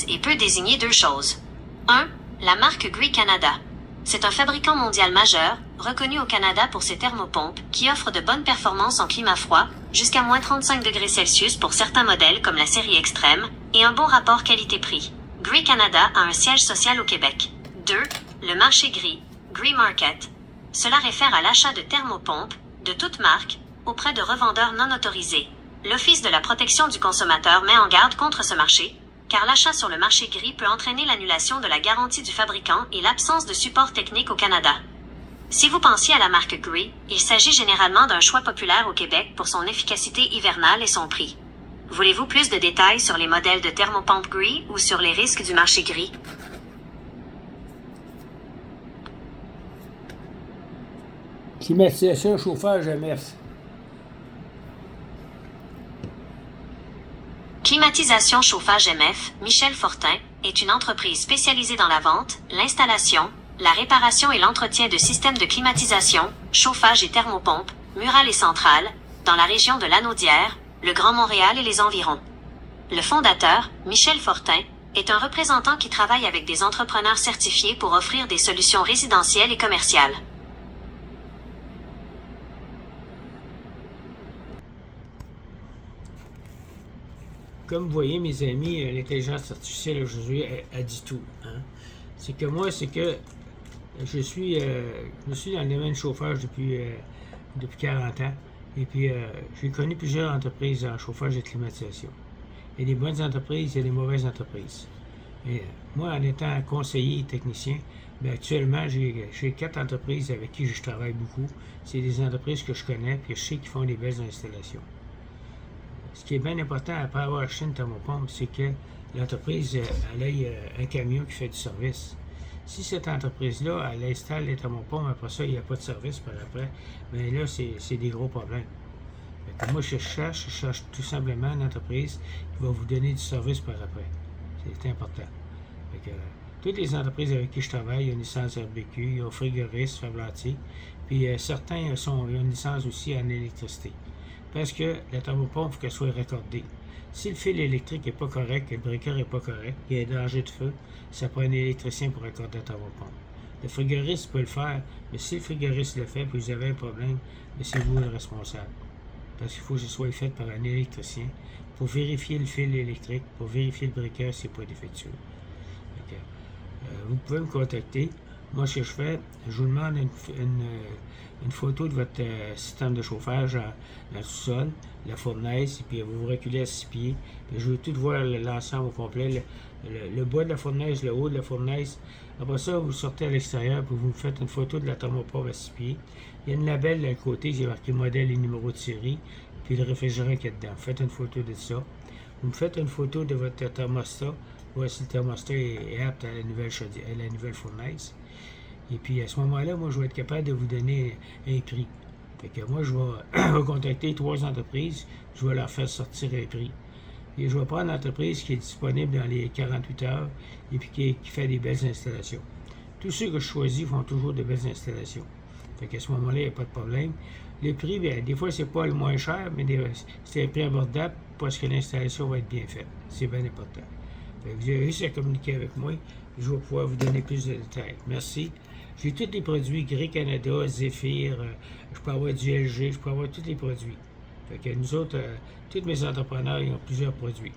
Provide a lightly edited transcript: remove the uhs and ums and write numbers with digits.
et peut désigner deux choses. 1. La marque Gree Canada. C'est un fabricant mondial majeur, reconnu au Canada pour ses thermopompes, qui offre de bonnes performances en climat froid, jusqu'à moins 35 degrés Celsius pour certains modèles comme la série Extrême, et un bon rapport qualité-prix. Gree Canada a un siège social au Québec. 2. Le marché Gree, Gree Market. Cela réfère à l'achat de thermopompes, de toutes marques, auprès de revendeurs non autorisés. L'Office de la protection du consommateur met en garde contre ce marché, car l'achat sur le marché gris peut entraîner l'annulation de la garantie du fabricant et l'absence de support technique au Canada. Si vous pensiez à la marque Gree, il s'agit généralement d'un choix populaire au Québec pour son efficacité hivernale et son prix. Voulez-vous plus de détails sur les modèles de thermopompes Gree ou sur les risques du marché gris? Climatisation, chauffage, MF. Climatisation Chauffage MF, Michel Fortin, est une entreprise spécialisée dans la vente, l'installation, la réparation et l'entretien de systèmes de climatisation, chauffage et thermopompes, murales et centrales, dans la région de Lanaudière, le Grand Montréal et les environs. Le fondateur, Michel Fortin, est un représentant qui travaille avec des entrepreneurs certifiés pour offrir des solutions résidentielles et commerciales. Comme vous voyez, mes amis, l'intelligence artificielle aujourd'hui, elle dit tout. Hein? C'est que moi, je suis dans le domaine de chauffage depuis 40 ans. Et puis, j'ai connu plusieurs entreprises en chauffage et climatisation. Il y a des bonnes entreprises, il y a des mauvaises entreprises. Et moi, en étant conseiller et technicien, bien, actuellement, j'ai 4 entreprises avec qui je travaille beaucoup. C'est des entreprises que je connais et je sais qu'ils font des belles installations. Ce qui est bien important après avoir acheté une thermopompe, c'est que l'entreprise ait un camion qui fait du service. Si cette entreprise-là, elle installe les thermopompes, après ça, il n'y a pas de service par après, bien là, c'est des gros problèmes. Moi, je cherche tout simplement une entreprise qui va vous donner du service par après. C'est important. Toutes les entreprises avec qui je travaille, il y a une licence RBQ, il y a frigoriste, Fablatier, puis certains ils ont une licence aussi en électricité. Parce que la thermopompe, il faut qu'elle soit raccordée. Si le fil électrique n'est pas correct, que le breaker n'est pas correct, il y a un danger de feu, ça prend un électricien pour raccorder la thermopompe. Le frigoriste peut le faire, mais si le frigoriste le fait et vous avez un problème, c'est vous le responsable. Parce qu'il faut que ce soit fait par un électricien pour vérifier le fil électrique, pour vérifier le breaker s'il n'est pas défectueux. Vous pouvez me contacter. Moi, ce que je fais, je vous demande une photo de votre système de chauffage dans le sous-sol, la fournaise, et puis vous reculez à 6 pieds. Puis je veux tout voir l'ensemble au complet, le bas de la fournaise, le haut de la fournaise. Après ça, vous sortez à l'extérieur, puis vous faites une photo de la thermopompe à 6 pieds. Il y a une label à côté, j'ai marqué modèle et numéro de série, puis le réfrigérant qui est dedans. Faites une photo de ça. Vous me faites une photo de votre thermostat, voir si le thermostat est apte à la nouvelle fournaise. Et puis à ce moment-là, moi, je vais être capable de vous donner un prix. Fait que moi, je vais contacter 3 entreprises, je vais leur faire sortir un prix. Et je vais prendre l'entreprise qui est disponible dans les 48 heures et puis qui fait des belles installations. Tous ceux que je choisis font toujours de belles installations. Fait qu'à ce moment-là, il n'y a pas de problème. Les prix, bien, des fois, c'est pas le moins cher, mais c'est un prix abordable parce que l'installation va être bien faite. C'est bien important. Fait que vous avez juste à communiquer avec moi, je vais pouvoir vous donner plus de détails. Merci. J'ai tous les produits Gree Canada, Zephyr, je peux avoir du LG, je peux avoir tous les produits. Fait que nous autres, tous mes entrepreneurs, ils ont plusieurs produits.